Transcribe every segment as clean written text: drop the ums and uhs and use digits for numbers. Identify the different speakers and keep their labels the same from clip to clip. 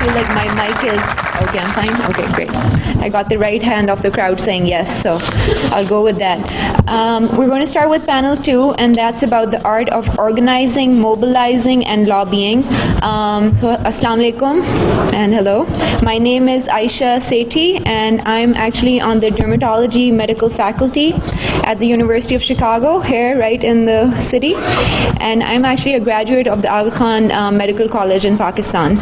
Speaker 1: feel like my mic is, okay, I'm fine? Okay, great. I got the right hand of the crowd saying yes, so I'll go with that. We're going to start with panel 2, and that's about the art of organizing, mobilizing, and lobbying. So, Assalamu alaikum, and hello. My name is Aisha Sethi, and I'm actually on the dermatology medical faculty at the University of Chicago, here, right in the city. And I'm actually a graduate of the Aga Khan Medical College in Pakistan.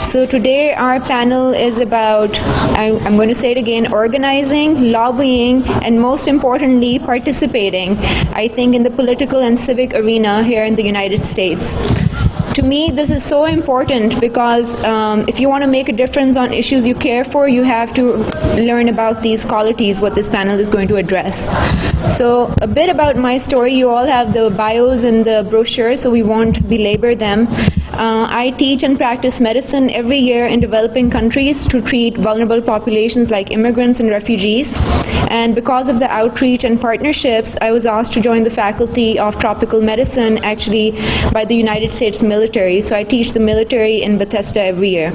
Speaker 1: So today our panel is about, I'm going to say it again, organizing, lobbying, and most importantly, participating, I think, in the political and civic arena here in the United States. To me, this is so important because if you want to make a difference on issues you care for, you have to learn about these qualities, what this panel is going to address. So a bit about my story. You all have the bios in the brochure, so we won't belabor them. I teach and practice medicine every year in developing countries to treat vulnerable populations like immigrants and refugees. And because of the outreach and partnerships, I was asked to join the faculty of tropical medicine, actually by the United States military. So I teach the military in Bethesda every year.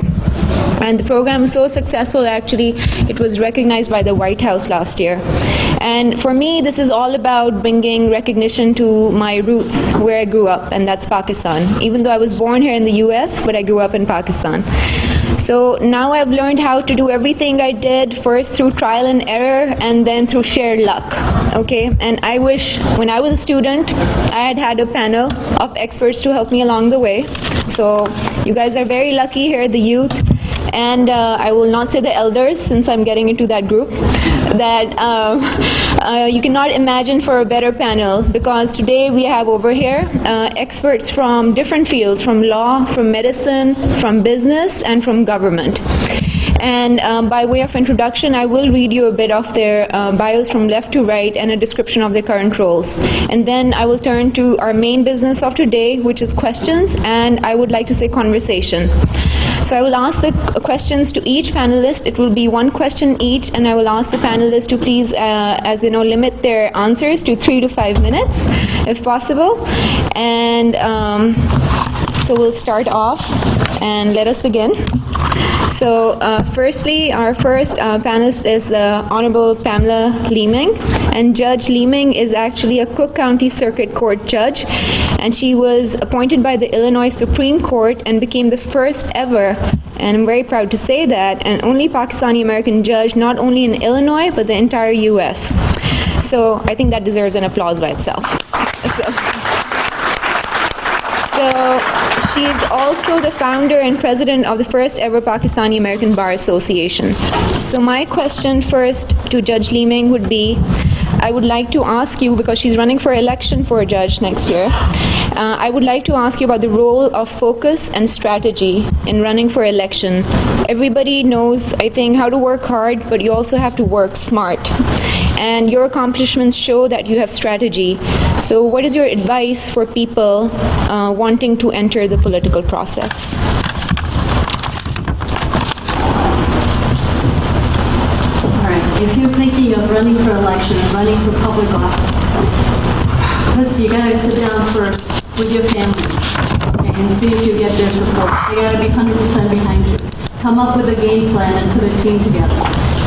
Speaker 1: And the program is so successful, actually, it was recognized by the White House last year. And for me, this is all about bringing recognition to my roots, where I grew up, and that's Pakistan. Even though I was born here in the US, but I grew up in Pakistan. So now I've learned how to do everything I did, first through trial and error, and then through sheer luck, okay? And I wish, when I was a student, I had had a panel of experts to help me along the way. So you guys are very lucky here, the youth. And I will not say the elders, since I'm getting into that group, that you cannot imagine for a better panel, because today we have over here experts from different fields, from law, from medicine, from business, and from government. And by way of introduction, I will read you a bit of their bios from left to right and a description of their current roles. And then I will turn to our main business of today, which is questions, and I would like to say conversation. So I will ask the questions to each panelist. It will be one question each, and I will ask the panelists to please, as you know, limit their answers to 3 to 5 minutes, if possible. And so we'll start off, and let us begin. So firstly, our first panelist is the Honorable Pamela Leeming. And Judge Leeming is actually a Cook County Circuit Court judge. And she was appointed by the Illinois Supreme Court and became the first ever, and I'm very proud to say that, and only Pakistani American judge, not only in Illinois, but the entire US. So I think that deserves an applause by itself. So she is also the founder and president of the first ever Pakistani American Bar Association. So my question first to Judge Leeming would be, I would like to ask you, because she's running for election for a judge next year, I would like to ask you about the role of focus and strategy in running for election. Everybody knows, I think, how to work hard, but you also have to work smart. And your accomplishments show that you have strategy. So what is your advice for people wanting to enter the political process?
Speaker 2: If you're thinking of running for election, running for public office, you gotta sit down first with your family, okay, and see if you get their support. They gotta be 100% behind you. Come up with a game plan and put a team together.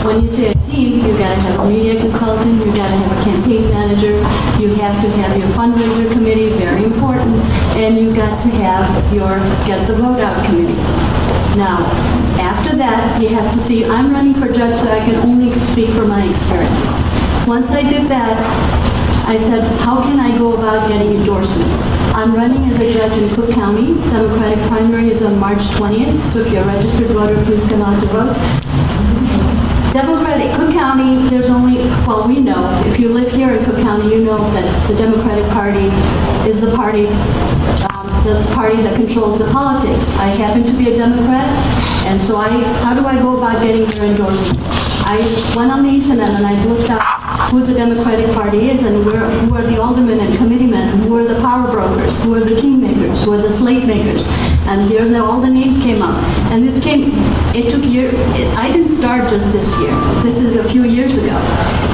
Speaker 2: When you say a team, you gotta have a media consultant, you gotta have a campaign manager, you have to have your fundraiser committee, very important, and you got to have your get the vote out committee. Now, after that, you have to see, I'm running for judge, so I can only speak from my experience. Once I did that, I said, how can I go about getting endorsements? I'm running as a judge in Cook County. Democratic primary is on March 20th, so if you're a registered voter, please come out to vote. Democratic, Cook County, there's only, well, we know, if you live here in Cook County, you know that the Democratic Party is the party that controls the politics. I happen to be a Democrat, and so how do I go about getting their endorsements? I went on the internet and I looked up who the Democratic Party is and who are the aldermen and committeemen, who are the power brokers, who are the kingmakers, who are the slave makers. And here all the names came up. And it took years. I didn't start just this year. This is a few years ago.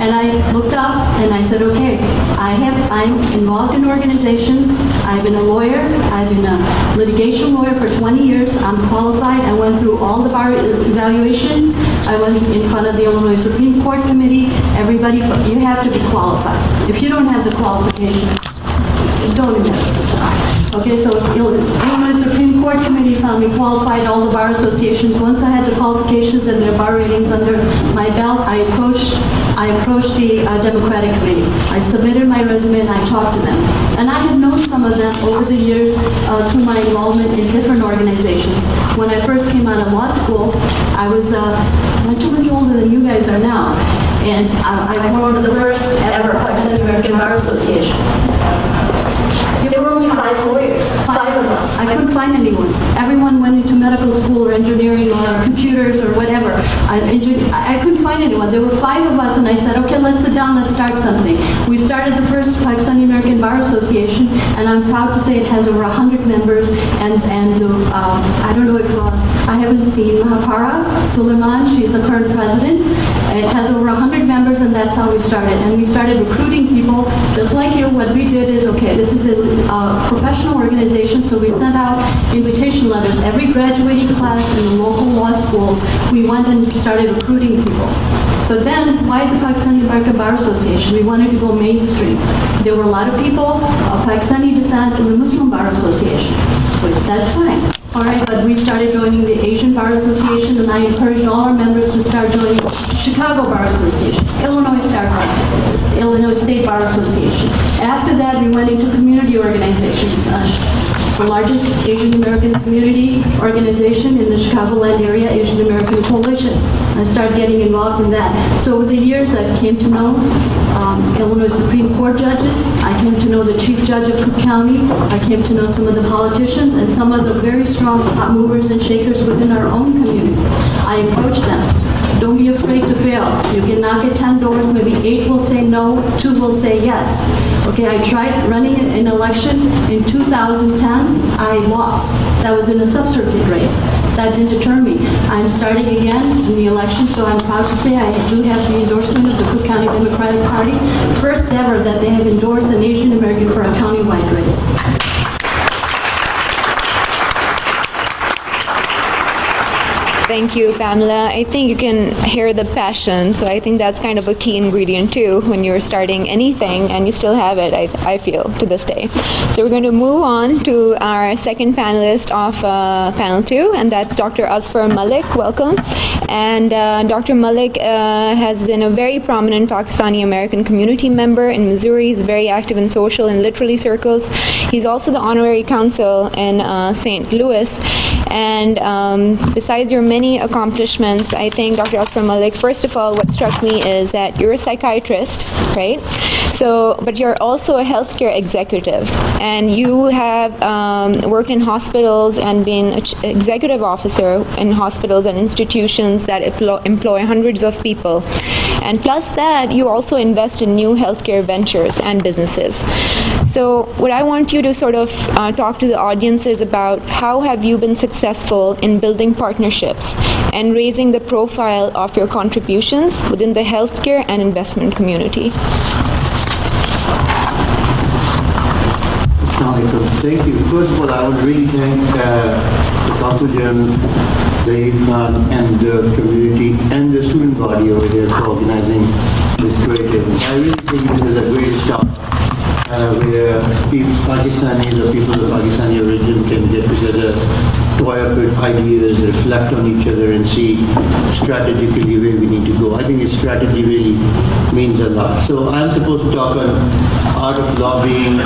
Speaker 2: And I looked up and I said, okay, I'm involved in organizations. I've been a lawyer. I've been a litigation lawyer for 20 years. I'm qualified. I went through all the bar evaluations. I went in front of the Illinois Supreme Court Committee. Everybody, you have to be qualified. If you don't have the qualification, don't invest. Okay, so Illinois Supreme Court Committee found me qualified, all the bar associations. Once I had the qualifications and their bar ratings under my belt, I approached the Democratic Committee. I submitted my resume and I talked to them. And I have known some of them over the years through my involvement in different organizations. When I first came out of law school, I was much older than you guys are now. And I formed the first ever Pakistani American Bar Association. There were only 5 lawyers, 5 of us. I couldn't find anyone. Everyone went into medical school or engineering or computers or whatever. I couldn't find anyone. There were 5 of us, and I said, okay, let's sit down, let's start something. We started the first Pakistani American Bar Association, and I'm proud to say it has over 100 members, and I don't know if, I haven't seen Mahapara Suleiman, she's the current president. It has over 100 members, and that's how we started. And we started recruiting people, just like you. What we did is, okay, this is a professional organization, so we sent out invitation letters. Every graduating class in the local law schools, we went and started recruiting people. But then, why the Pakistani American Bar Association? We wanted to go mainstream. There were a lot of people of Pakistani descent in the Muslim Bar Association, which that's fine. All right, but we started joining the Asian Bar Association, and I encouraged all our members to start joining Chicago Bar Association, Illinois State Bar Association. After that, we went into community organizations. The largest Asian American community organization in the Chicagoland area, Asian American Coalition. I started getting involved in that. So over the years, I came to know Illinois Supreme Court judges. I came to know the Chief Judge of Cook County. I came to know some of the politicians and some of the very strong top movers and shakers within our own community. I approached them. Don't be afraid to fail. You can knock at 10 doors, maybe 8 will say no, 2 will say yes. Okay, I tried running an election in 2010. I lost. That was in a sub-circuit race. That didn't deter me. I'm starting again in the election, so I'm proud to say I do have the endorsement of the Cook County Democratic Party. First ever that they have endorsed an Asian American for a county-wide race.
Speaker 1: Thank you, Pamela. I think you can hear the passion, so I think that's kind of a key ingredient too when you're starting anything, and you still have it, I feel, to this day. So we're going to move on to our second panelist of panel 2, and that's Dr. Asfar Malik. Welcome. And Dr. Malik has been a very prominent Pakistani American community member in Missouri. He's very active in social and literary circles. He's also the honorary consul in St. Louis. And besides your many accomplishments, I think, Dr. Asfar Malik, first of all, what struck me is that you're a psychiatrist, right? So, but you're also a healthcare executive, and you have worked in hospitals and been an executive officer in hospitals and institutions that employ hundreds of people. And plus that, you also invest in new healthcare ventures and businesses. So what I want you to sort of talk to the audience is about how have you been successful in building partnerships and raising the profile of your contributions within the healthcare and investment community.
Speaker 3: Thank you. First of all, I would really thank the Consul General, Zaid Khan, and the community and the student body over here for organizing this great event. I really think this is a great start where Pakistanis or people of Pakistani origin can get together, toy up with ideas, reflect on each other, and see strategically where we need to go. I think strategy really means a lot. So I'm supposed to talk on art of lobbying.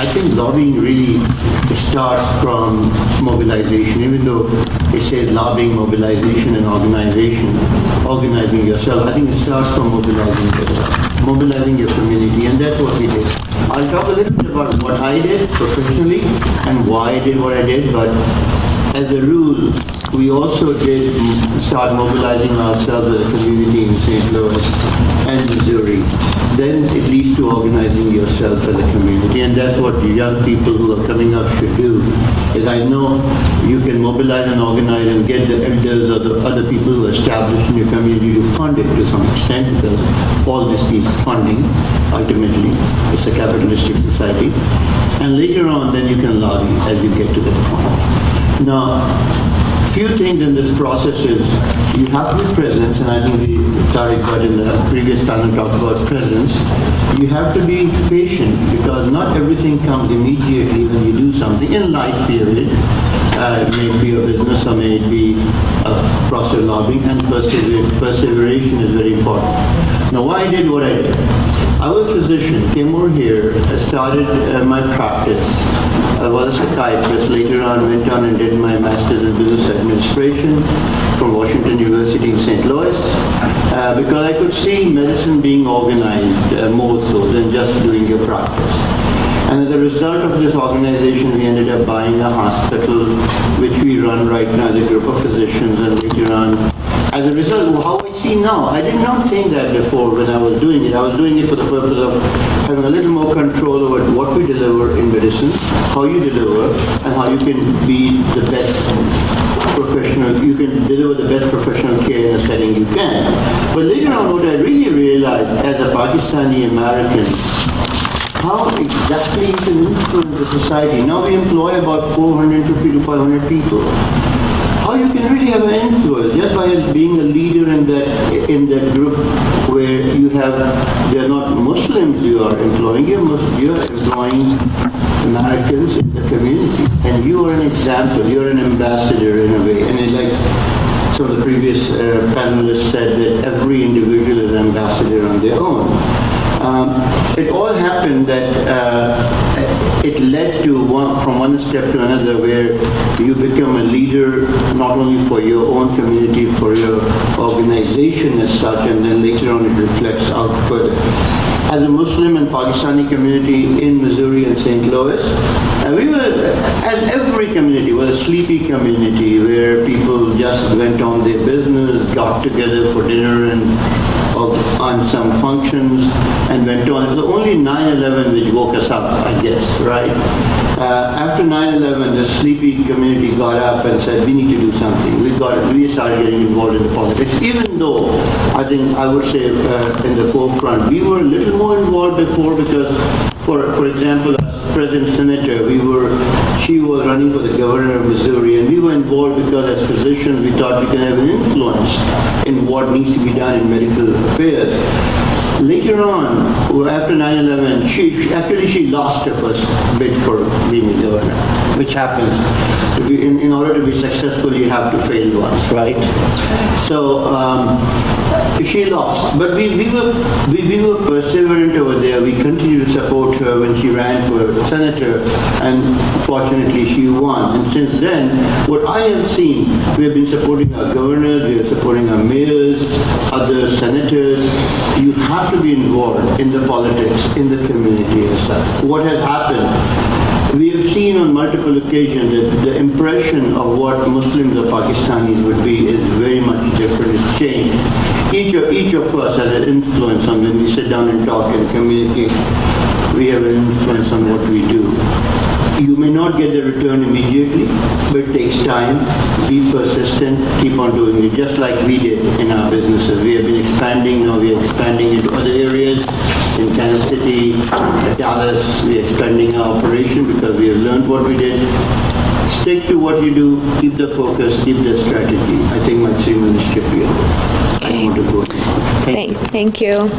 Speaker 3: I think lobbying really starts from mobilization, even though it says lobbying, mobilization, and organizing yourself. I think it starts from mobilizing your community, and that's what we did. I'll talk a little bit about what I did professionally and why I did what I did, but as a rule, we also did start mobilizing ourselves as a community in St. Louis and Missouri. Then it leads to organizing yourself as a community, and that's what the young people who are coming up should do. Is I know you can mobilize and organize and get the elders or the other people who are established in your community to fund it to some extent, because all this needs funding. Ultimately, it's a capitalistic society. And later on, then you can lobby as you get to that point. Now, few things in this process is you have to be present, and I think Tariq got in the previous panel talked about presence. You have to be patient, because not everything comes immediately when you do something in life period. It may be a business or may it be a process of lobbying, and perseveration is very important. Now, why I did what I did? I was a physician, came over here, started my practice. I was a psychiatrist, later on went on and did my master's in business administration from Washington University in St. Louis, because I could see medicine being organized more so than just doing your practice. And as a result of this organization, we ended up buying a hospital, which we run right now as a group of physicians, and later on, as a result, how I see now, I did not think that before when I was doing it. I was doing it for the purpose of having a little more control over what we deliver in medicine, how you deliver, and how you can be the best professional, you can deliver the best professional care in a setting you can. But later on, what I really realized as a Pakistani American, how exactly you can influence the society. Now we employ about 450 to 500 people. How you can really have an influence just by being a leader in that group where you have, they're not Muslims you are employing, you are employing Americans in the community. And you are an example, you're an ambassador in a way. And it's like some of the previous panelists said that every individual is an ambassador on their own. It all happened that it led to from one step to another, where you become a leader not only for your own community, for your organization as such, and then later on it reflects out further. As a Muslim and Pakistani community in Missouri and St. Louis, we were, as every community, was a sleepy community where people just went on their business, got together for dinner and on some functions and went on. It was only 9/11 which woke us up, I guess, right? After 9/11, the sleepy community got up and said, we need to do something. We started getting involved in the politics, even though I think I would say in the forefront, we were a little more involved before, because for example, as President Senator, she was running for the governor of Missouri, and we were involved because as physicians we thought we can have an influence in what needs to be done in medical affairs. Later on, after 9/11, she lost her first bid for being a governor, which happens. In order to be successful, you have to fail once, right? So she lost, but we were perseverant over there. We continued to support her when she ran for senator, and fortunately she won. And since then, what I have seen, we have been supporting our governors, we are supporting our mayors, other senators. You have to be involved in the politics, in the community as such. What has happened? We have seen on multiple occasions that the impression of what Muslims or Pakistanis would be is very much different. It's changed. Each of us has an influence on when we sit down and talk and communicate. We have an influence on what we do. You may not get the return immediately, but it takes time. Be persistent, keep on doing it, just like we did in our businesses. We have been expanding, now we are expanding into other areas. In Kansas City, Dallas, we are expanding our operation because we have learned what we did. Stick to what you do, keep the focus, keep the strategy. I think my 3 minutes should be over. I want to go.
Speaker 1: Thank you.